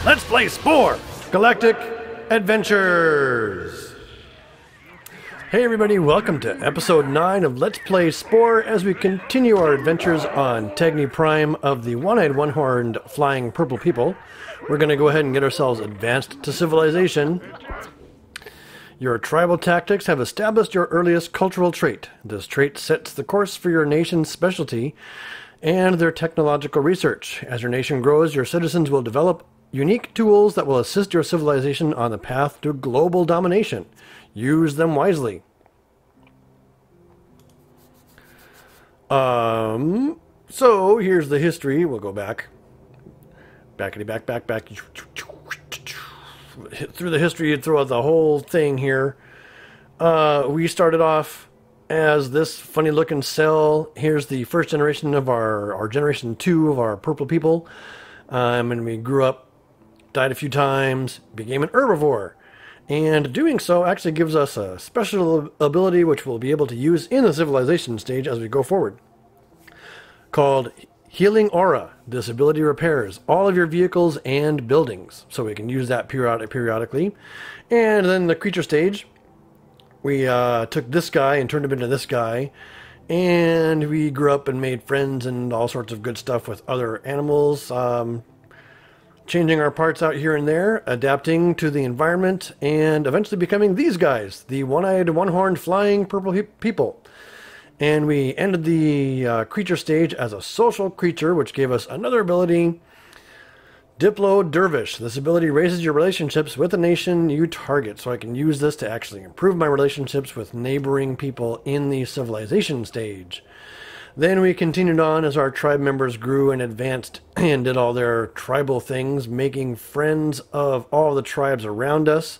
Let's play Spore! Galactic Adventures! Hey everybody, welcome to episode 9 of Let's Play Spore as we continue our adventures on Tegni Prime of the one-eyed, one-horned, flying purple people. We're going to go ahead and get ourselves advanced to civilization. Your tribal tactics have established your earliest cultural trait. This trait sets the course for your nation's specialty and their technological research. As your nation grows, your citizens will develop unique tools that will assist your civilization on the path to global domination. Use them wisely. So here's the history. We'll go back. Back. Through the history, throughout the whole thing here. We started off as this funny looking cell. Here's the first generation of our generation 2 of our purple people. And we grew up, died a few times, became an herbivore. And doing so actually gives us a special ability which we'll be able to use in the civilization stage as we go forward. Called Healing Aura. This ability repairs all of your vehicles and buildings. So we can use that periodically. And then the creature stage, we took this guy and turned him into this guy. And we grew up and made friends and all sorts of good stuff with other animals. Changing our parts out here and there, adapting to the environment, and eventually becoming these guys, the one-eyed, one-horned, flying purple people. And we ended the creature stage as a social creature, which gave us another ability, Diplo Dervish. This ability raises your relationships with the nation you target, so I can use this to actually improve my relationships with neighboring people in the civilization stage. Then we continued on as our tribe members grew and advanced and did all their tribal things, making friends of all the tribes around us,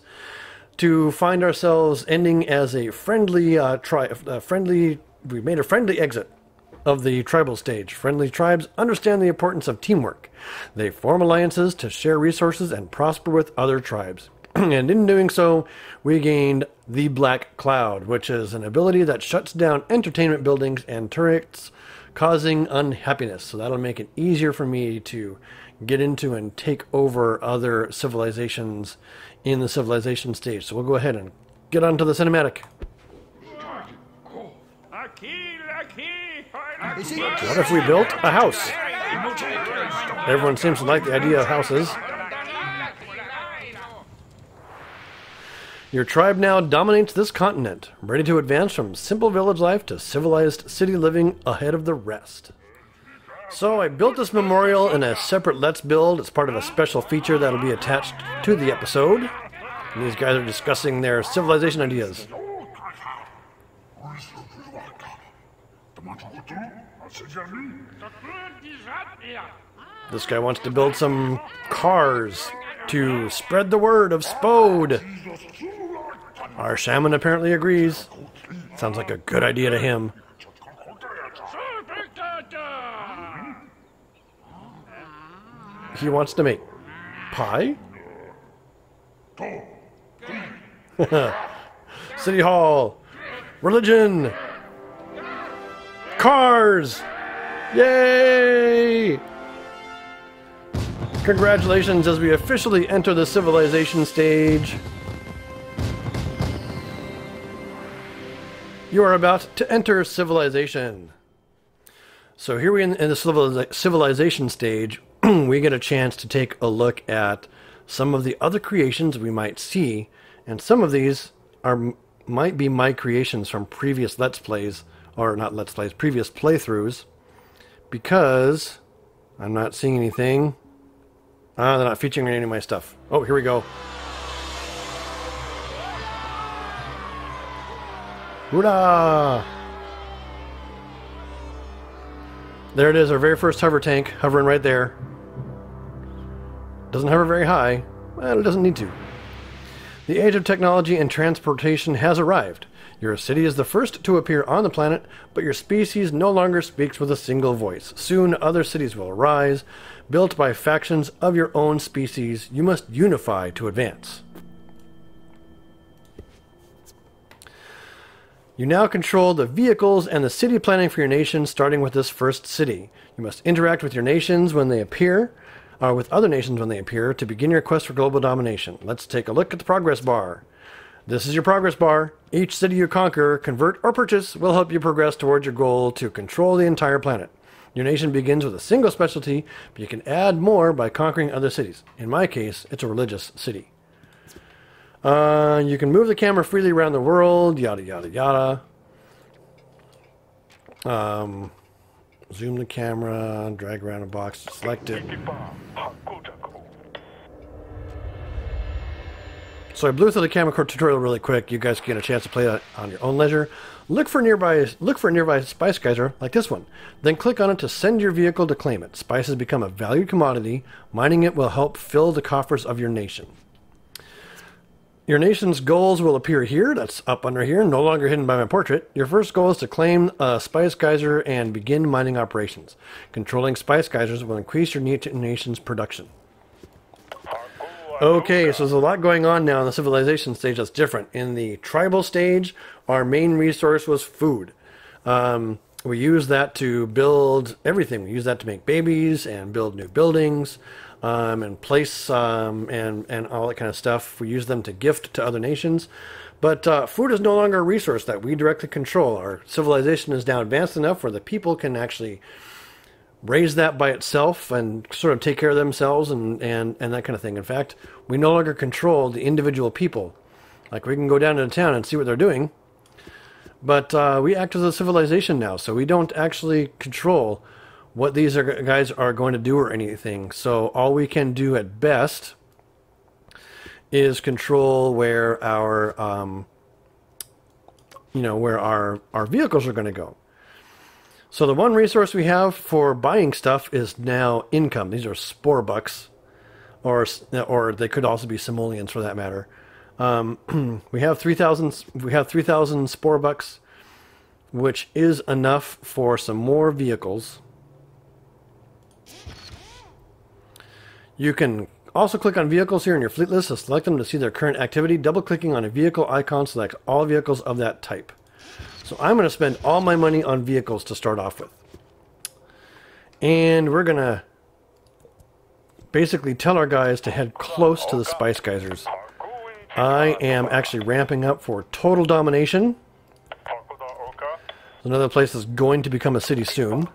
to find ourselves ending as a friendly we made a friendly exit of the tribal stage. Friendly tribes understand the importance of teamwork. They form alliances to share resources and prosper with other tribes. And in doing so, we gained the Black Cloud, which is an ability that shuts down entertainment buildings and turrets, causing unhappiness. So that'll make it easier for me to get into and take over other civilizations in the civilization stage. So we'll go ahead and get on to the cinematic. What if we built a house? Everyone seems to like the idea of houses. Your tribe now dominates this continent, ready to advance from simple village life to civilized city living ahead of the rest. So I built this memorial in a separate Let's Build. It's part of a special feature that'll be attached to the episode. And these guys are discussing their civilization ideas. This guy wants to build some cars to spread the word of Spode. Our shaman apparently agrees. Sounds like a good idea to him. He wants to make pie? City Hall. Religion. Cars. Yay! Congratulations as we officially enter the civilization stage. You are about to enter civilization. So here we in the civilization stage, we get a chance to take a look at some of the other creations we might see, and some of these might be my creations from previous Let's Plays, or not Let's Plays, previous playthroughs, because I'm not seeing anything. They're not featuring any of my stuff. Oh, here we go. Hoorah! There it is, our very first hover tank, hovering right there. Doesn't hover very high. Well, it doesn't need to. The age of technology and transportation has arrived. Your city is the first to appear on the planet, but your species no longer speaks with a single voice. Soon other cities will arise, built by factions of your own species. You must unify to advance. You now control the vehicles and the city planning for your nation, starting with this first city. You must interact with your nations when they appear. with other nations when they appear to begin your quest for global domination. Let's take a look at the progress bar. This is your progress bar. Each city you conquer, convert, or purchase will help you progress towards your goal to control the entire planet. Your nation begins with a single specialty, but you can add more by conquering other cities. In my case, it's a religious city. You can move the camera freely around the world, yada, yada, yada. Zoom the camera, drag around a box, select it. So I blew through the camera tutorial really quick. You guys can get a chance to play that on your own leisure. Look for a nearby spice geyser like this one. Then click on it to send your vehicle to claim it. Spices become a valued commodity. Mining it will help fill the coffers of your nation. Your nation's goals will appear here. That's up under here, no longer hidden by my portrait. Your first goal is to claim a spice geyser and begin mining operations. Controlling spice geysers will increase your nation's production. Okay, so there's a lot going on now in the civilization stage that's different. In the tribal stage, our main resource was food. We used that to build everything. We used that to make babies and build new buildings. And place and all that kind of stuff. We use them to gift to other nations. But food is no longer a resource that we directly control. Our civilization is now advanced enough where the people can actually raise that by itself and sort of take care of themselves and that kind of thing. In fact, we no longer control the individual people. Like, we can go down to the town and see what they're doing. But we act as a civilization now, so we don't actually control what these guys are going to do or anything. So all we can do at best is control where our our vehicles are going to go. So the one resource we have for buying stuff is now income. These are spore bucks, or they could also be simoleons for that matter. We have 3,000. We have 3,000 spore bucks, which is enough for some more vehicles. You can also click on vehicles here in your fleet list to select them to see their current activity. Double-clicking on a vehicle icon selects all vehicles of that type. So I'm going to spend all my money on vehicles to start off with. And we're going to basically tell our guys to head close to the spice geysers. I am actually ramping up for total domination. Another place that's going to become a city soon.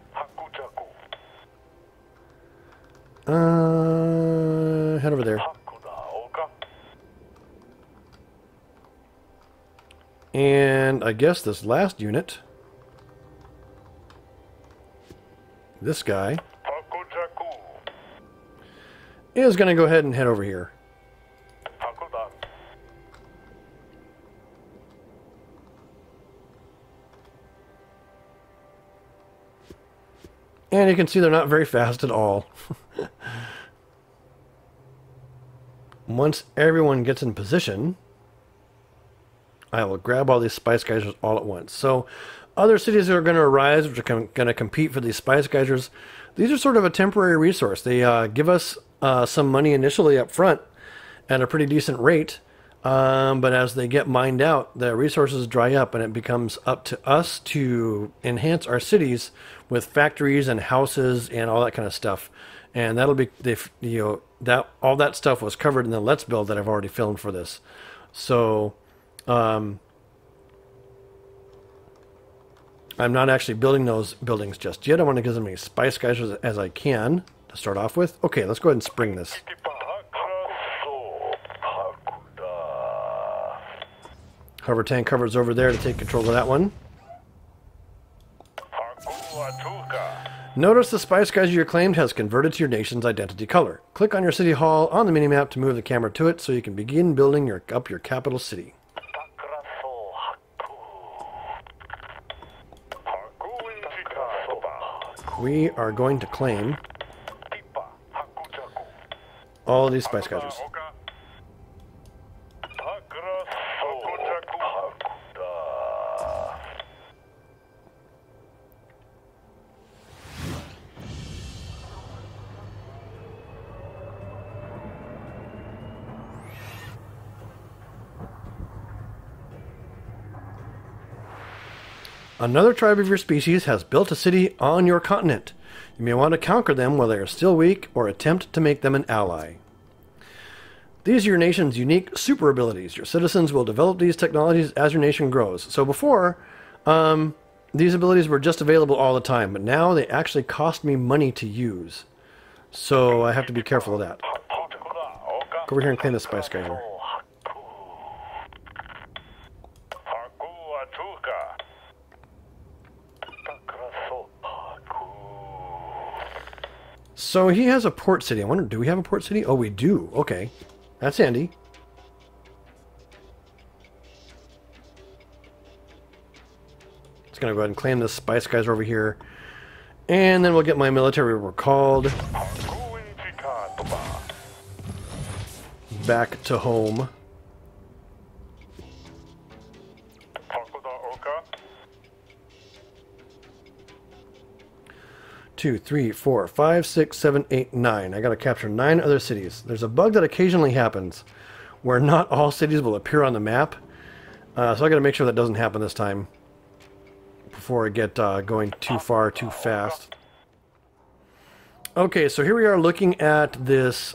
Head over there. And I guess this last unit, this guy, is going to go ahead and head over here. And you can see they're not very fast at all. Once everyone gets in position, I will grab all these spice geysers all at once. So other cities are going to arise, which are going to compete for these spice geysers. These are sort of a temporary resource. They give us some money initially up front at a pretty decent rate. But as they get mined out, the resources dry up, and it becomes up to us to enhance our cities with factories and houses and all that kind of stuff. And that'll be, that all that stuff was covered in the Let's Build that I've already filmed for this. So I'm not actually building those buildings just yet. I want to get as many spice geysers as I can to start off with. Okay, let's go ahead and spring this. Hover tank covers over there to take control of that one. Notice the spice geyser you claimed has converted to your nation's identity color. Click on your city hall on the minimap to move the camera to it so you can begin building up your capital city. We are going to claim all of these spice geysers. Another tribe of your species has built a city on your continent. You may want to conquer them while they are still weak, or attempt to make them an ally. These are your nation's unique super abilities. Your citizens will develop these technologies as your nation grows. So before, these abilities were just available all the time, but now they actually cost me money to use. So I have to be careful of that. Go over here and claim this spice geyser. So he has a port city. I wonder, do we have a port city? Oh, we do. Okay. That's handy. Just going to go ahead and claim this spice geyser over here. And then we'll get my military recalled back to home. Two, three, four, 5, 6, 7, 8, 9. I gotta capture 9 other cities. There's a bug that occasionally happens where not all cities will appear on the map. So I gotta make sure that doesn't happen this time before I get going too far too fast. Okay, so here we are looking at this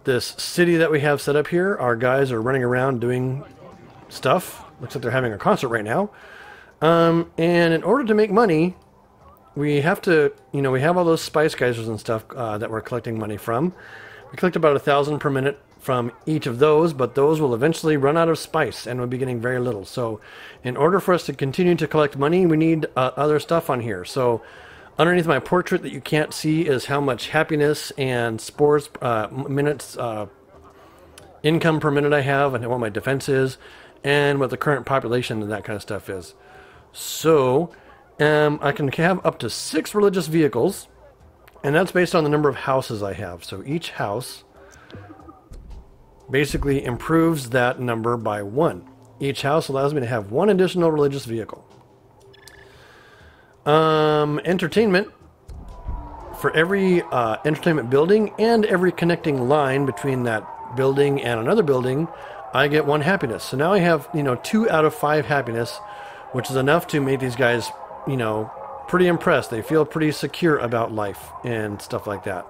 this city that we have set up here. Our guys are running around doing stuff. Looks like they're having a concert right now. And in order to make money, we have to, we have all those spice geysers and stuff that we're collecting money from. We collect about 1,000 per minute from each of those, but those will eventually run out of spice and we'll be getting very little. So in order for us to continue to collect money, we need other stuff on here. So underneath my portrait that you can't see is how much happiness and spores minutes, income per minute I have, and what my defense is, and what the current population and that kind of stuff is. So I can have up to 6 religious vehicles, and that's based on the number of houses I have. So each house basically improves that number by 1. Each house allows me to have 1 additional religious vehicle. Entertainment. For every entertainment building and every connecting line between that building and another building, I get 1 happiness. So now I have, 2 out of 5 happiness, which is enough to make these guys, pretty impressed. They feel pretty secure about life and stuff like that.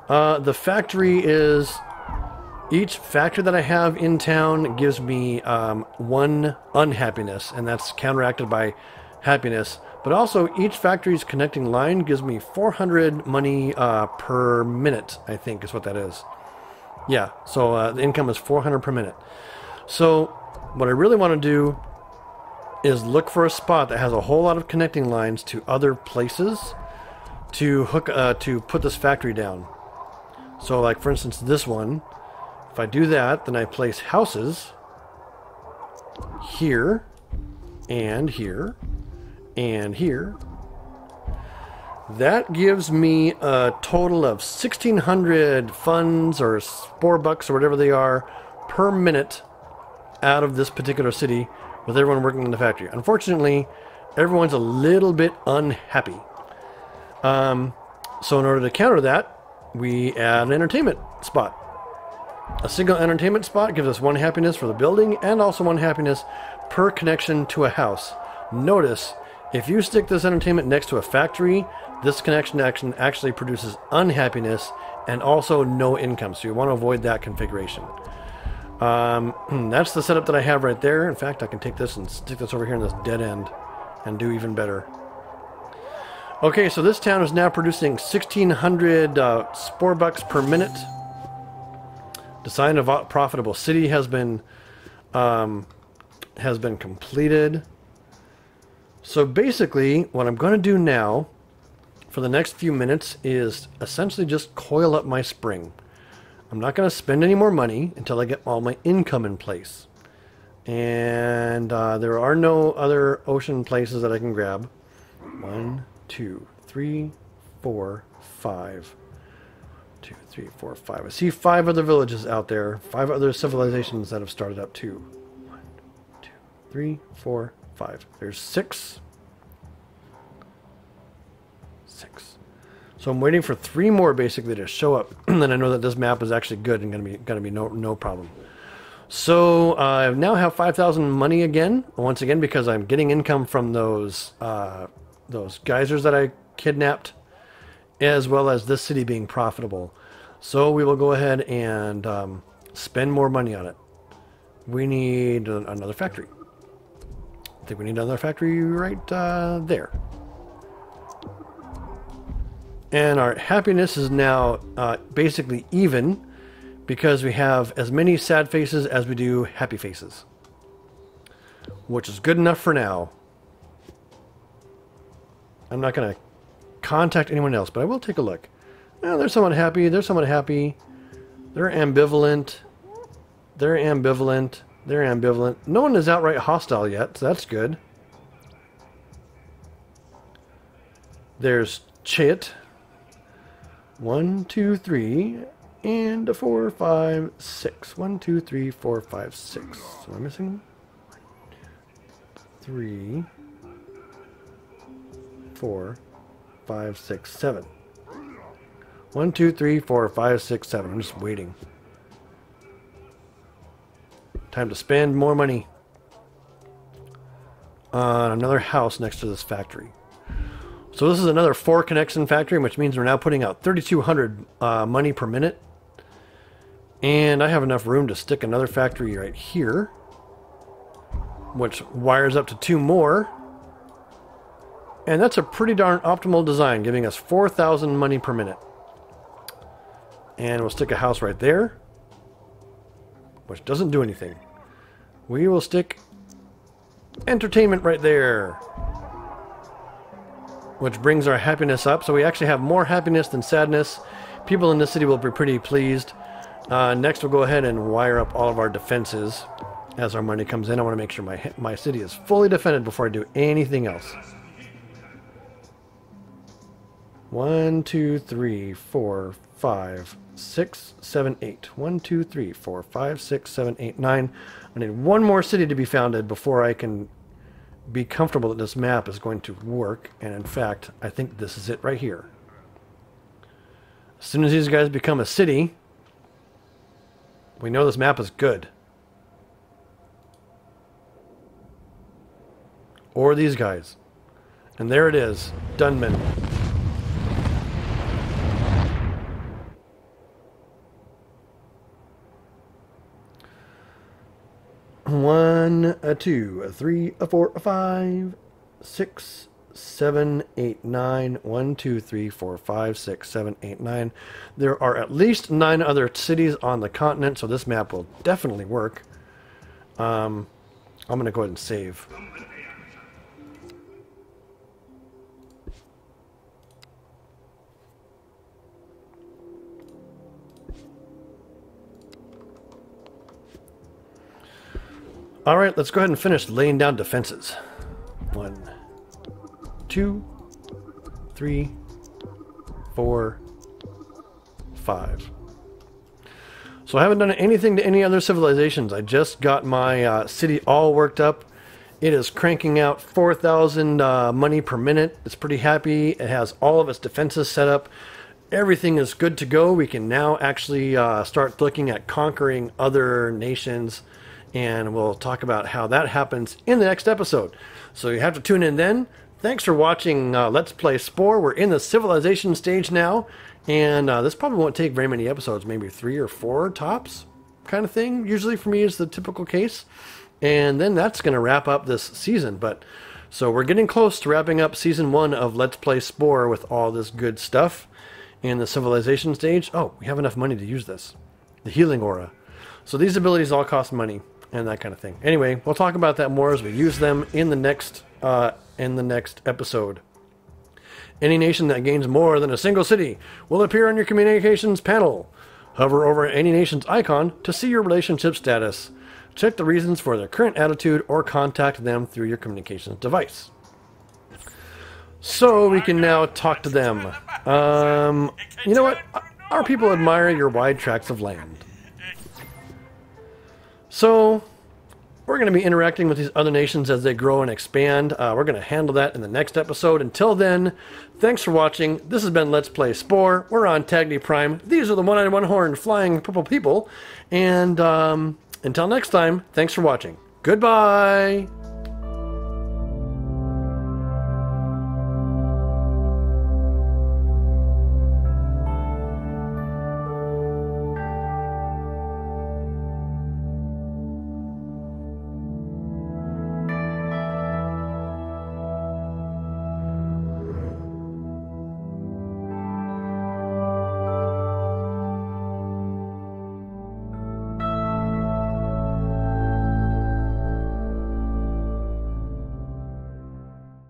The factory is... Each factory that I have in town gives me 1 unhappiness, and that's counteracted by happiness. But also, each factory's connecting line gives me 400 money per minute, I think is what that is. Yeah, so the income is 400 per minute. So what I really want to do is look for a spot that has a whole lot of connecting lines to other places to hook to put this factory down. So like for instance this one, if I do that, then I place houses here and here and here. That gives me a total of 1,600 funds or spore bucks or whatever they are per minute out of this particular city with everyone working in the factory. Unfortunately, everyone's a little bit unhappy. So in order to counter that, we add an entertainment spot. A single entertainment spot gives us 1 happiness for the building and also 1 happiness per connection to a house. Notice, if you stick this entertainment next to a factory, this connection actually produces unhappiness and also no income. So you want to avoid that configuration. That's the setup that I have right there. In fact, I can take this and stick this over here in this dead end and do even better. Okay, so this town is now producing 1,600 spore bucks per minute. Design of a profitable city has been completed. So basically, what I'm going to do now for the next few minutes is essentially just coil up my spring. I'm not going to spend any more money until I get all my income in place. And there are no other ocean places that I can grab. 1, 2, 3, 4, 5. 2, 3, 4, 5. I see 5 other villages out there. 5 other civilizations that have started up too. 1, 2, 3, 4, 5. There's 6. 6. So I'm waiting for 3 more basically to show up. And then I know that this map is actually good and gonna be no problem. So I now have 5,000 money again. Once again, because I'm getting income from those geysers that I kidnapped, as well as this city being profitable. So we will go ahead and spend more money on it. We need another factory. I think we need another factory right there. And our happiness is now basically even, because we have as many sad faces as we do happy faces. Which is good enough for now. I'm not going to contact anyone else, but I will take a look. Oh, there's someone happy, there's someone happy. They're ambivalent. They're ambivalent. They're ambivalent. No one is outright hostile yet, so that's good. There's Chit. 1, 2, 3, and a 4, 5, 6. 1, 2, 3, 4, 5, 6. Am I missing? 3, 4, 5, 6, 7. 1, 2, 3, 4, 5, 6, 7. I'm just waiting. Time to spend more money on another house next to this factory. So this is another 4 connection factory, which means we're now putting out 3,200 money per minute. And I have enough room to stick another factory right here, which wires up to 2 more. And that's a pretty darn optimal design, giving us 4,000 money per minute. And we'll stick a house right there, which doesn't do anything. We will stick entertainment right there, which brings our happiness up. So we actually have more happiness than sadness. People in this city will be pretty pleased. Next, we'll go ahead and wire up all of our defenses as our money comes in. I want to make sure my city is fully defended before I do anything else. 1, 2, 3, 4, 5, 6, 7, 8. 1, 2, 3, 4, 5, 6, 7, 8, 9. I need one more city to be founded before I can be comfortable that this map is going to work. And in fact, I think this is it right here. As soon as these guys become a city, we know this map is good. Or these guys. And there it is. Dunman. One, a 2, a 3, a 4, a 5, 6, 7, 8, 9. 1, 2, 3, 4, 5, 6, 7, 8, 9. There are at least 9 other cities on the continent, so this map will definitely work. I'm going to go ahead and save. All right, let's go ahead and finish laying down defenses. 1, 2, 3, 4, 5. So I haven't done anything to any other civilizations. I just got my city all worked up. It is cranking out 4,000 money per minute. It's pretty happy. It has all of its defenses set up. Everything is good to go. We can now actually start looking at conquering other nations. And we'll talk about how that happens in the next episode. So you have to tune in then. Thanks for watching Let's Play Spore. We're in the civilization stage now. And this probably won't take very many episodes. Maybe 3 or 4 tops kind of thing. Usually for me is the typical case. And then that's going to wrap up this season. So we're getting close to wrapping up Season 1 of Let's Play Spore with all this good stuff. In the civilization stage, oh, we have enough money to use this. The healing aura. So these abilities all cost money. And that kind of thing. Anyway, we'll talk about that more as we use them in the next episode. Any nation that gains more than a single city will appear on your communications panel. Hover over any nation's icon to see your relationship status. Check the reasons for their current attitude or contact them through your communications device. So we can now talk to them. You know what? Our people admire your wide tracts of land. So, we're going to be interacting with these other nations as they grow and expand. We're going to handle that in the next episode. Until then, thanks for watching. This has been Let's Play Spore. We're on Tagny Prime. These are the one-eyed, one-horned flying purple people. And until next time, thanks for watching. Goodbye!